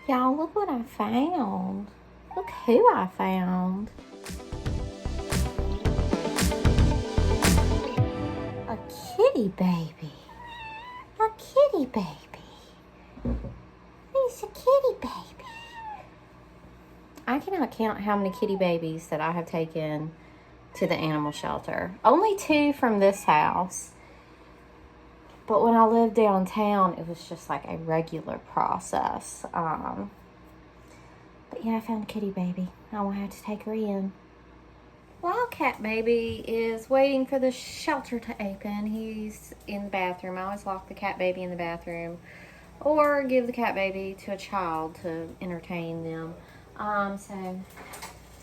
Y'all, look what I found. Look who I found. A kitty baby. A kitty baby. He's a kitty baby. I cannot count how many kitty babies that I have taken to the animal shelter. Only 2 from this house. But when I lived downtown, it was just like a regular process. But yeah, I found a kitty baby. I will have to take her in. Wildcat baby is waiting for the shelter to open. He's in the bathroom. I always lock the cat baby in the bathroom or give the cat baby to a child to entertain them. So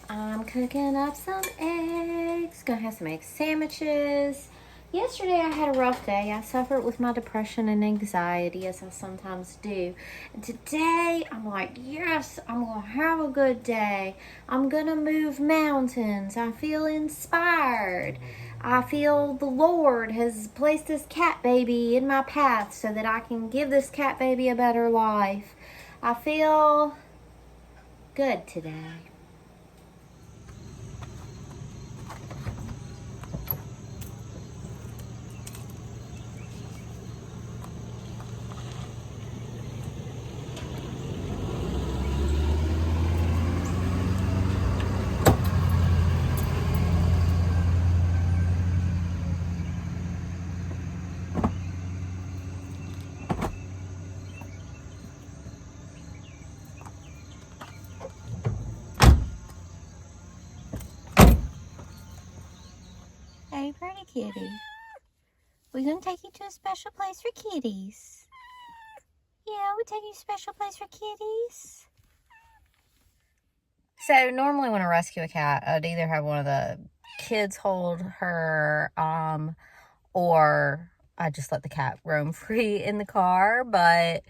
I'm cooking up some eggs. Gonna have some egg sandwiches. Yesterday I had a rough day. I suffered with my depression and anxiety, as I sometimes do. And today I'm like, yes, I'm gonna have a good day. I'm gonna move mountains. I feel inspired. I feel the Lord has placed this cat baby in my path so that I can give this cat baby a better life. I feel good today. Hey, pretty kitty. We're going to take you to a special place for kitties. Yeah, we take you to a special place for kitties. So normally when I rescue a cat, I'd either have one of the kids hold her, or I just let the cat roam free in the car. But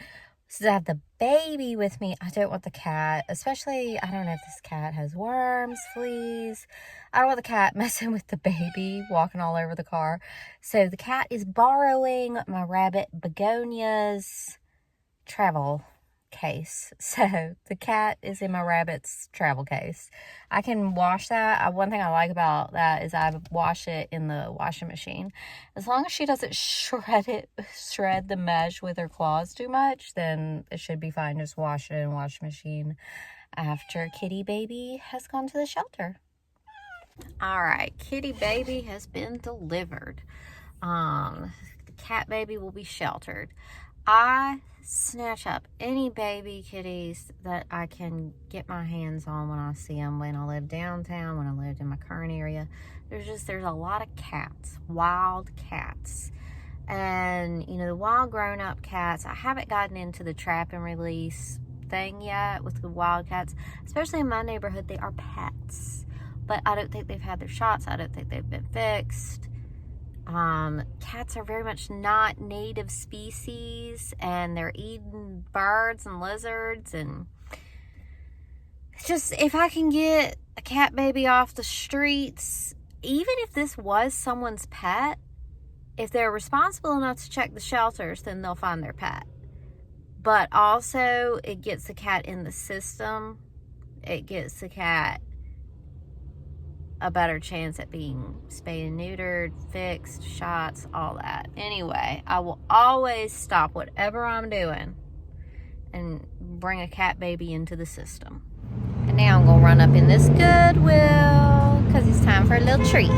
since I have the baby with me, I don't want the cat, especially, I don't know if this cat has worms, fleas. I don't want the cat messing with the baby, walking all over the car. So the cat is borrowing my rabbit Begonia's travel case. So the cat is in my rabbit's travel case. I can wash that. One thing I like about that is I wash it in the washing machine. As long as she doesn't shred the mesh with her claws too much, then it should be fine. Just wash it in the washing machine after kitty baby has gone to the shelter. All right, kitty baby has been delivered. The cat baby will be sheltered. I snatch up any baby kitties that I can get my hands on when I see them. When I lived downtown, when I lived in my current area, there's a lot of cats, wild cats. And, you know, the wild grown-up cats, I haven't gotten into the trap and release thing yet with the wild cats. Especially in my neighborhood, they are pets. But I don't think they've had their shots. I don't think they've been fixed. Cats are very much not native species, and they're eating birds and lizards, and it's just, if I can get a cat baby off the streets, even if this was someone's pet, if they're responsible enough to check the shelters, then they'll find their pet. But also, it gets the cat in the system. It gets the cat a better chance at being spayed and neutered, fixed, shots, all that. Anyway, I will always stop whatever I'm doing and bring a cat baby into the system. And now I'm gonna run up in this Goodwill because it's time for a little treat.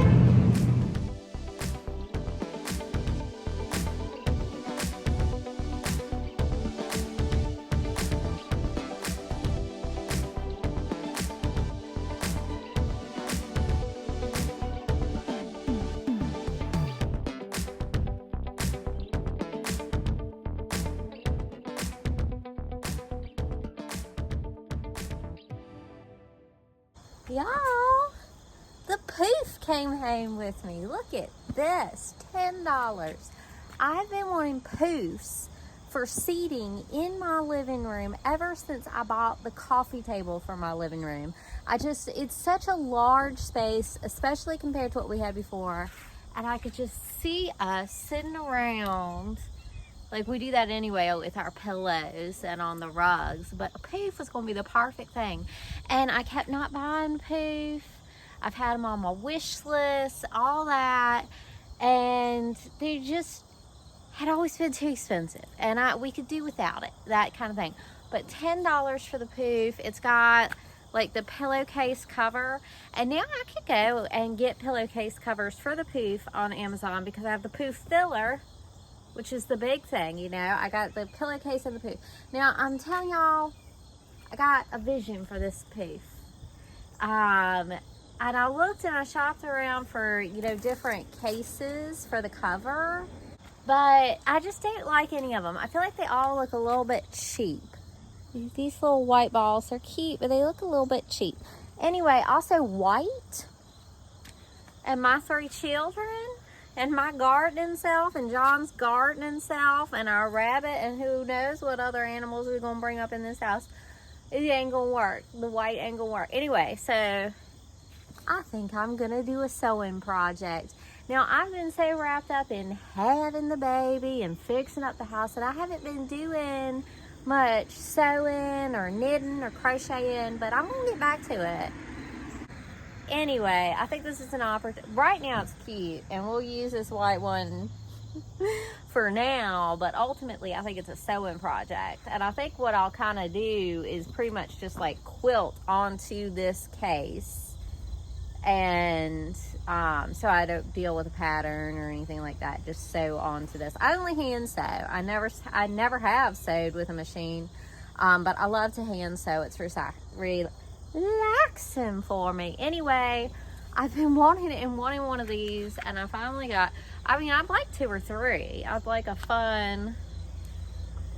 Y'all, the poof came home with me. Look at this, $10. I've been wanting poofs for seating in my living room ever since I bought the coffee table for my living room. It's such a large space, especially compared to what we had before. And I could just see us sitting around Like, we do that anyway with our pillows and on the rugs. But a poof was going to be the perfect thing. And I kept not buying poof. I've had them on my wish list, all that. And they just had always been too expensive. And we could do without it, that kind of thing. But $10 for the poof. It's got like the pillowcase cover. And now I could go and get pillowcase covers for the poof on Amazon because I have the poof filler, which is the big thing, you know. I got the pillowcase and the poof. Now, I'm telling y'all, I got a vision for this poof. And I looked and I shopped around for, you know, different cases for the cover. But I just didn't like any of them. I feel like they all look a little bit cheap. These little white balls are cute, but they look a little bit cheap. Anyway, also white. And my 3 children. And my gardening self, and John's gardening self, and our rabbit, and who knows what other animals we're going to bring up in this house. It ain't going to work. The white ain't going to work. Anyway, so I think I'm going to do a sewing project. Now, I've been so wrapped up in having the baby and fixing up the house that I haven't been doing much sewing or knitting or crocheting, but I'm going to get back to it. Anyway, I think this is an opportunity. Right now it's cute, and we'll use this white one for now, but ultimately I think it's a sewing project. And I think what I'll kind of do is pretty much just like quilt onto this case, and so I don't deal with a pattern or anything like that. Just sew onto this. I only hand sew. I never have sewed with a machine, but I love to hand sew. It's relaxing for me. Anyway, I've been wanting it and wanting one of these, and I finally got, I mean, I'd like 2 or 3. I'd like a fun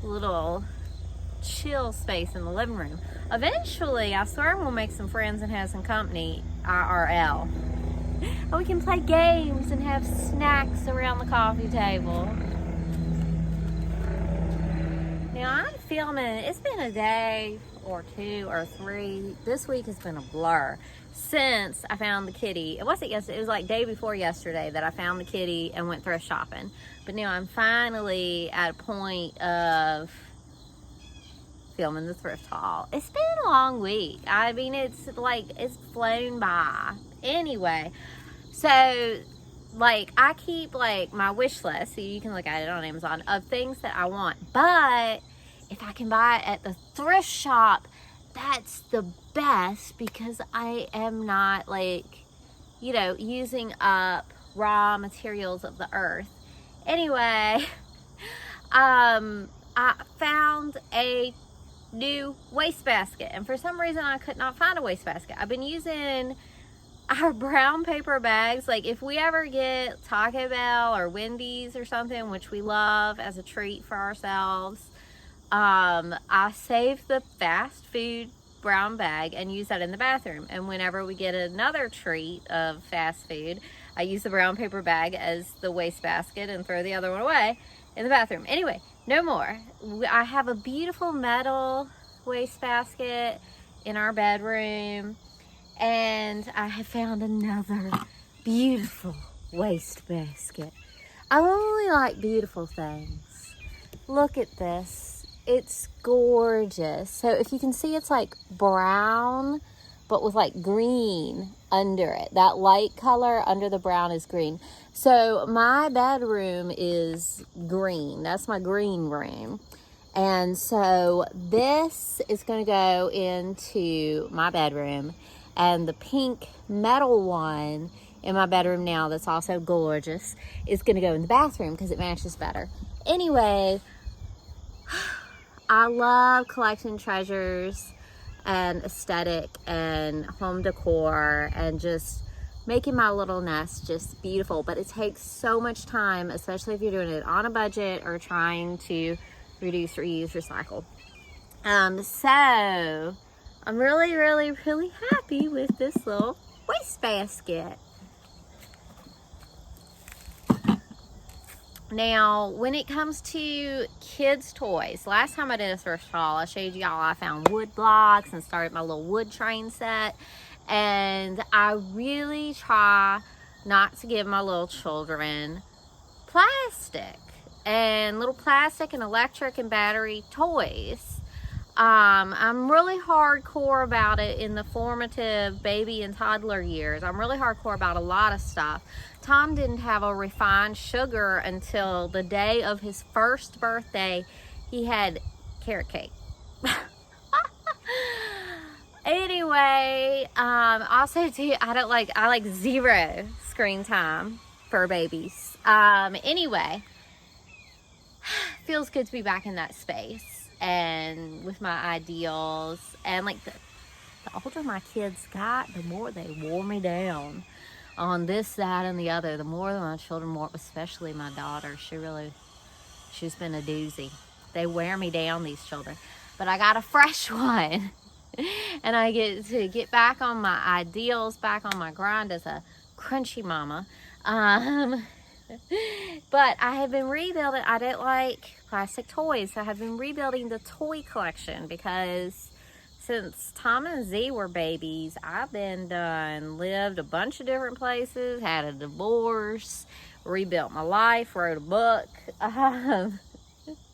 little chill space in the living room. Eventually, I swear we'll make some friends and have some company IRL. And we can play games and have snacks around the coffee table. Now, I'm filming, it's been a day or 2 or 3. This week has been a blur since I found the kitty. It wasn't yesterday, it was like day before yesterday that I found the kitty and went thrift shopping. But now I'm finally at a point of filming the thrift haul. It's been a long week. I mean, it's like, it's flown by. Anyway, so like I keep like my wish list, so you can look at it on Amazon, of things that I want. But if I can buy it at the thrift shop, that's the best, because I am not like, you know, using up raw materials of the earth. Anyway, I found a new wastebasket, and for some reason I could not find a wastebasket. I've been using our brown paper bags. Like if we ever get Taco Bell or Wendy's or something, which we love as a treat for ourselves, I save the fast food brown bag and use that in the bathroom. And whenever we get another treat of fast food, I use the brown paper bag as the wastebasket and throw the other one away in the bathroom. Anyway, no more. I have a beautiful metal wastebasket in our bedroom, and I have found another beautiful wastebasket. I only like beautiful things. Look at this. It's gorgeous. So if you can see, it's like brown, but with like green under it. That light color under the brown is green. So my bedroom is green. That's my green room. And so this is going to go into my bedroom. And the pink metal one in my bedroom now, that's also gorgeous, is going to go in the bathroom because it matches better. Anyway, I love collecting treasures and aesthetic and home decor and just making my little nest just beautiful. But it takes so much time, especially if you're doing it on a budget or trying to reduce, reuse, recycle. So I'm really, really, really happy with this little wastebasket. Now, when it comes to kids' toys, last time I did a thrift haul, I showed y'all I found wood blocks and started my little wood train set. And I really try not to give my little children plastic. and little plastic and electric and battery toys. I'm really hardcore about it in the formative baby and toddler years. I'm really hardcore about a lot of stuff. Tom didn't have a refined sugar until the day of his first birthday. He had carrot cake. Anyway, also too, I like zero screen time for babies. Anyway, feels good to be back in that space and with my ideals. And like the older my kids got, the more they wore me down on this, that, and the other. The more my children wore, especially my daughter, she's been a doozy. They wear me down, these children. But I got a fresh one. And I get to get back on my ideals, back on my grind as a crunchy mama. But I have been rebuilding. I don't like plastic toys, so I have been rebuilding the toy collection, because since Tom and Z were babies, I've been lived a bunch of different places, had a divorce, rebuilt my life, wrote a book.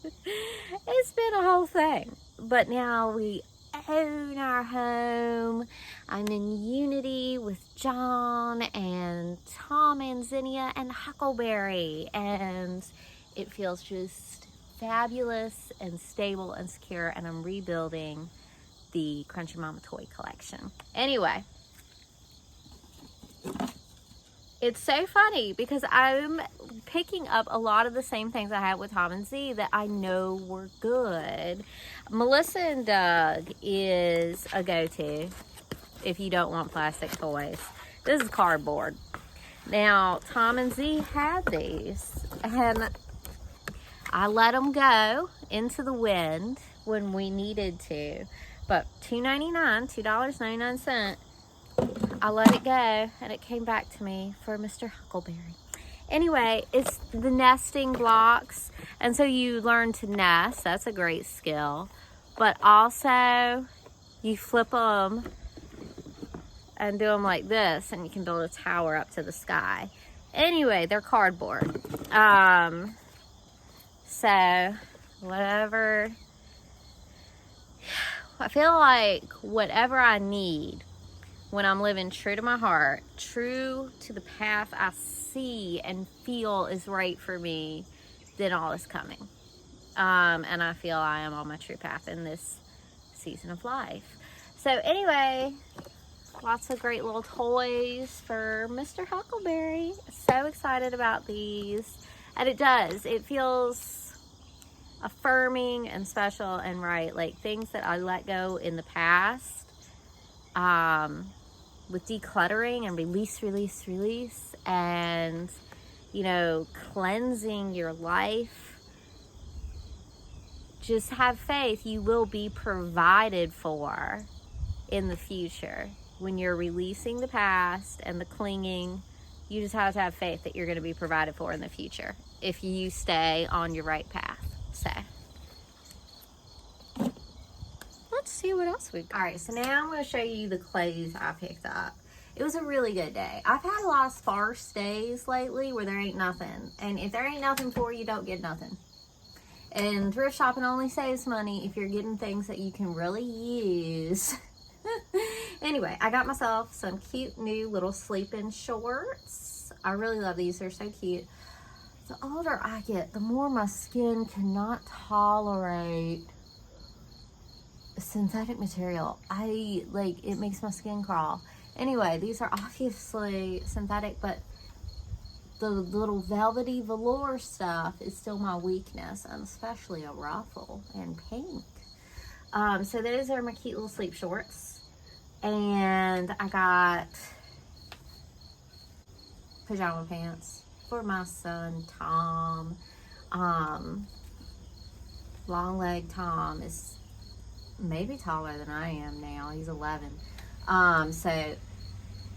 It's been a whole thing. But now we own our home. I'm in unity with John and Tom and Zinnia and Huckleberry, and it feels just fabulous and stable and secure, and I'm rebuilding the Crunchy Mama toy collection. Anyway, it's so funny because I'm picking up a lot of the same things I had with Tom and Z that I know were good. Melissa and Doug is a go-to if you don't want plastic toys. This is cardboard. Now, Tom and Z had these, and I let them go into the wind when we needed to. But $2.99, I let it go, and it came back to me for Mr. Huckleberry. Anyway, it's the nesting blocks, and so you learn to nest. That's a great skill. But also, you flip them and do them like this, and you can build a tower up to the sky. Anyway, they're cardboard. So, whatever. I feel like whatever I need when I'm living true to my heart, true to the path I see and feel is right for me, then all is coming. And I feel I am on my true path in this season of life. So anyway, lots of great little toys for Mr. Huckleberry. So excited about these. And it feels affirming and special and right. Like things that I let go in the past. With decluttering and release, and, cleansing your life. Just have faith. You will be provided for in the future. When you're releasing the past and the clinging, you just have to have faith that you're going to be provided for in the future if you stay on your right path. So, let's see what else we've got. All right, so now I'm going to show you the clothes I picked up. It was a really good day. I've had a lot of sparse days lately where there ain't nothing. And if there ain't nothing for you, don't get nothing. And thrift shopping only saves money if you're getting things that you can really use. Anyway, I got myself some cute new little sleep-in shorts. I really love these. They're so cute. The older I get, the more my skin cannot tolerate synthetic material. It makes my skin crawl. Anyway, these are obviously synthetic, but the little velvety velour stuff is still my weakness, and especially a ruffle and pink. So those are my cute little sleep shorts. And I got pajama pants for my son, Tom. Long leg Tom is maybe taller than I am now. He's 11. So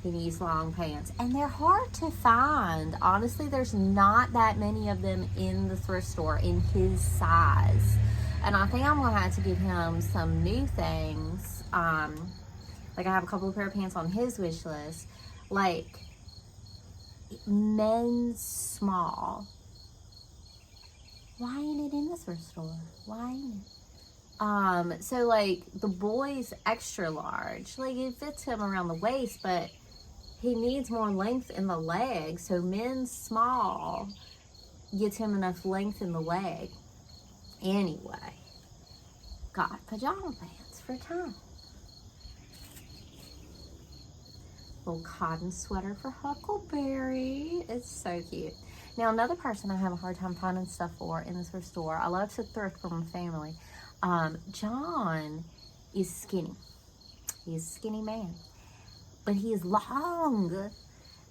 he needs long pants. And they're hard to find. Honestly, there's not that many of them in the thrift store in his size. And I think I'm going to have to get him some new things. Like I have a couple of pair of pants on his wish list. Like men's small. Why ain't it in the thrift store? Why ain't it? So like the boy's extra large, like it fits him around the waist, but he needs more length in the leg. So men's small gets him enough length in the leg. Anyway, got pajama pants for Tom. Little cotton sweater for Huckleberry. It's so cute. Now, another person I have a hard time finding stuff for in the thrift store. I love to thrift for my family. John is skinny. He's a skinny man. But he is long.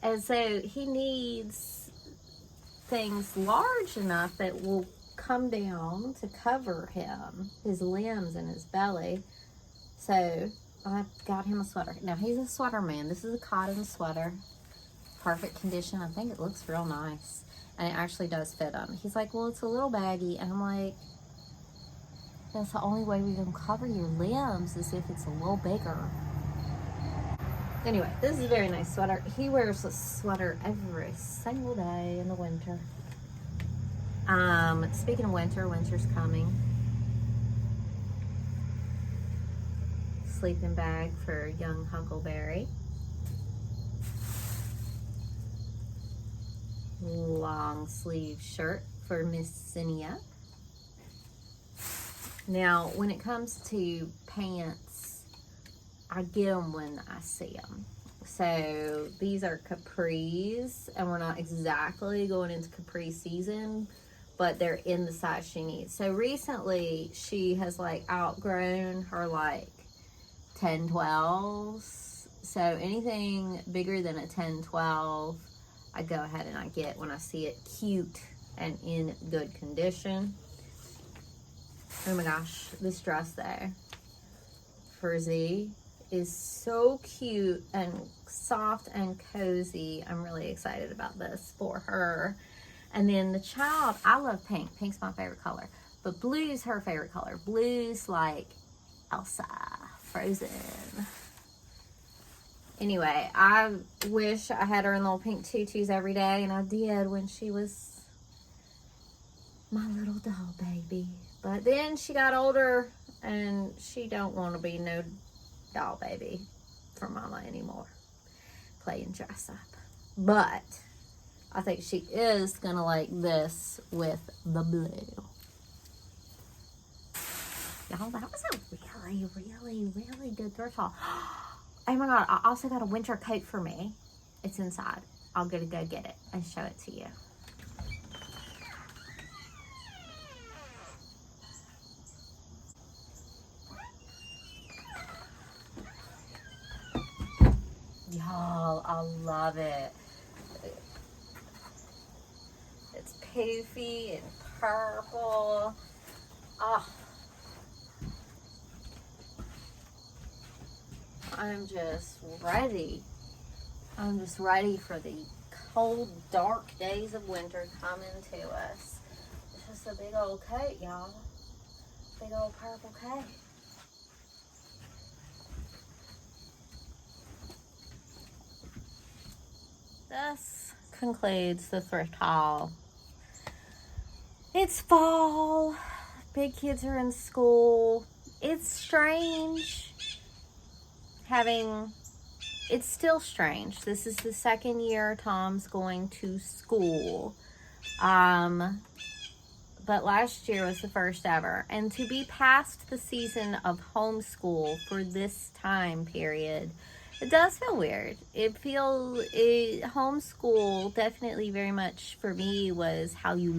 And so he needs things large enough that will come down to cover him, his limbs and his belly. So I got him a sweater. Now he's a sweater man. This is a cotton sweater. Perfect condition. I think it looks real nice. And it actually does fit him. He's like, well, it's a little baggy. And I'm like, that's the only way we can cover your limbs is if it's a little bigger. Anyway, this is a very nice sweater. He wears a sweater every single day in the winter. Speaking of winter, winter's coming. Sleeping bag for young Huckleberry. Long sleeve shirt for Miss Zinnia. Now, when it comes to pants, I get them when I see them. So these are capris, and we're not exactly going into capri season, but they're in the size she needs. So recently she has like outgrown her like 10-12s. So anything bigger than a 10-12, I go ahead and I get when I see it cute and in good condition. Oh my gosh, this dress there for Z is so cute and soft and cozy. I'm really excited about this for her. And then the child, I love pink. Pink's my favorite color. But blue's her favorite color. Blue's like Elsa, Frozen. Anyway, I wish I had her in little pink tutus every day, and I did when she was my little doll baby. But then she got older, and she don't want to be no doll baby for mama anymore, playing dress up. But I think she is gonna like this with the blue. Y'all, that was a really good thrift haul. Oh my god, I also got a winter coat for me. It's inside. I'll go get it and show it to you. Y'all, I love it. It's poofy and purple. Oh, I'm just ready. I'm just ready for the cold, dark days of winter coming to us. It's just a big old coat, y'all. Big old purple coat. This concludes the thrift haul. It's fall. Big kids are in school. It's strange it's still strange. This is the second year Tom's going to school. But last year was the first ever. And to be past the season of homeschool for this time period, it does feel weird. Homeschool definitely very much for me was how you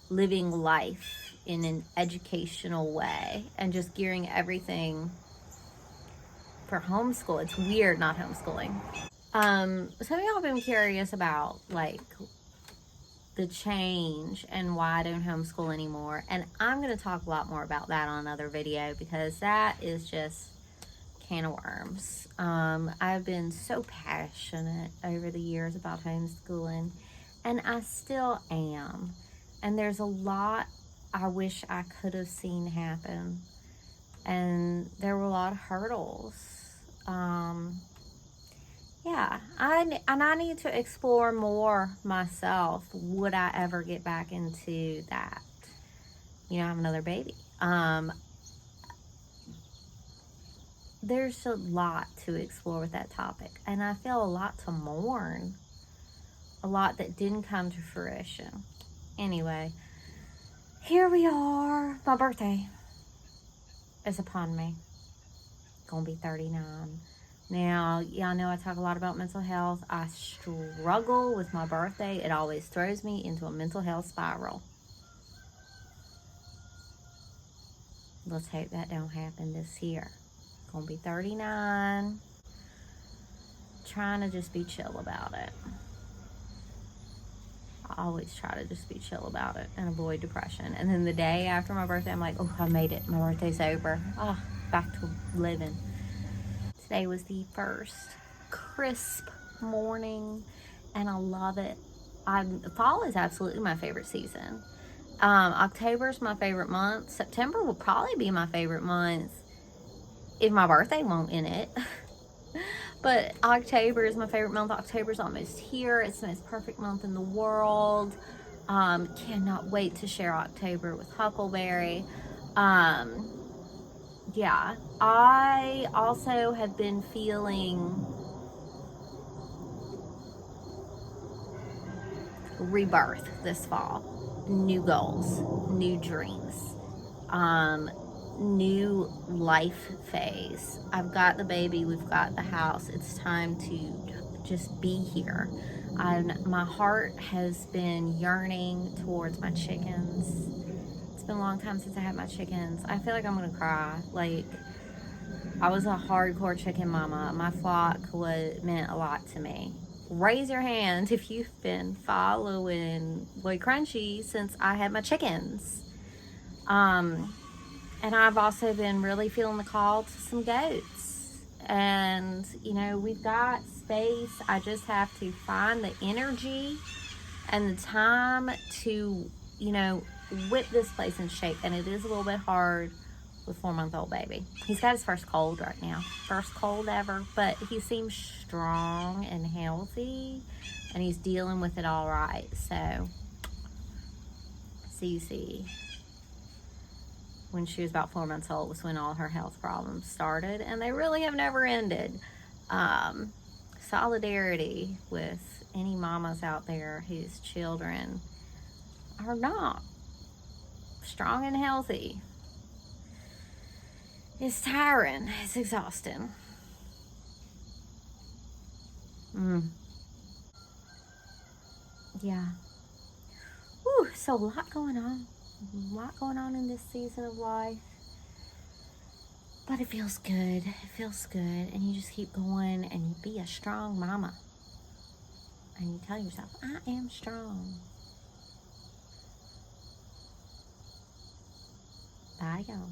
living life in an educational way and just gearing everything for homeschool. It's weird not homeschooling. Some of y'all have been curious about like the change and why I don't homeschool anymore, and I'm going to talk a lot more about that on another video because that is just can of worms. I've been so passionate over the years about homeschooling, and I still am, and there's a lot I wish I could have seen happen, and there were a lot of hurdles. yeah, I need to explore more myself. Would I ever get back into that? You know, I have another baby. There's a lot to explore with that topic, and I feel a lot to mourn, a lot that didn't come to fruition. Anyway, here we are. My birthday is upon me. Gonna be 39. Now, y'all know I talk a lot about mental health. I struggle with my birthday. It always throws me into a mental health spiral. Let's hope that don't happen this year. Gonna be 39. Trying to just be chill about it. I always try to just be chill about it and avoid depression. And then the day after my birthday, I'm like, oh, I made it. My birthday's over. Oh, back to living. Today was the first crisp morning, and I love it. Fall is absolutely my favorite season. October is my favorite month. September will probably be my favorite month if my birthday won't in it. But October is my favorite month. October's almost here. It's the most perfect month in the world. Cannot wait to share October with Huckleberry. Yeah, I also have been feeling rebirth this fall. New goals, new dreams, new life phase. I've got the baby, we've got the house. It's time to just be here. My heart has been yearning towards my chickens. It's been a long time since I had my chickens. I feel like I'm gonna cry. Like, I was a hardcore chicken mama. My flock meant a lot to me. Raise your hand if you've been following WayCrunchy since I had my chickens. And I've also been really feeling the call to some goats. And, you know, we've got space. I just have to find the energy and the time to, you know, whip this place in shape. And it is a little bit hard with 4-month-old baby. He's got his first cold right now. First cold ever. But he seems strong and healthy. And he's dealing with it all right. So, Cece, when she was about 4 months old, was when all her health problems started. And they really have never ended. Solidarity with any mamas out there whose children are not strong and healthy. It's tiring. It's exhausting. Yeah. Whew, so a lot going on. A lot going on in this season of life. But it feels good. It feels good. And you just keep going and you be a strong mama. And you tell yourself, I am strong. Bye, y'all.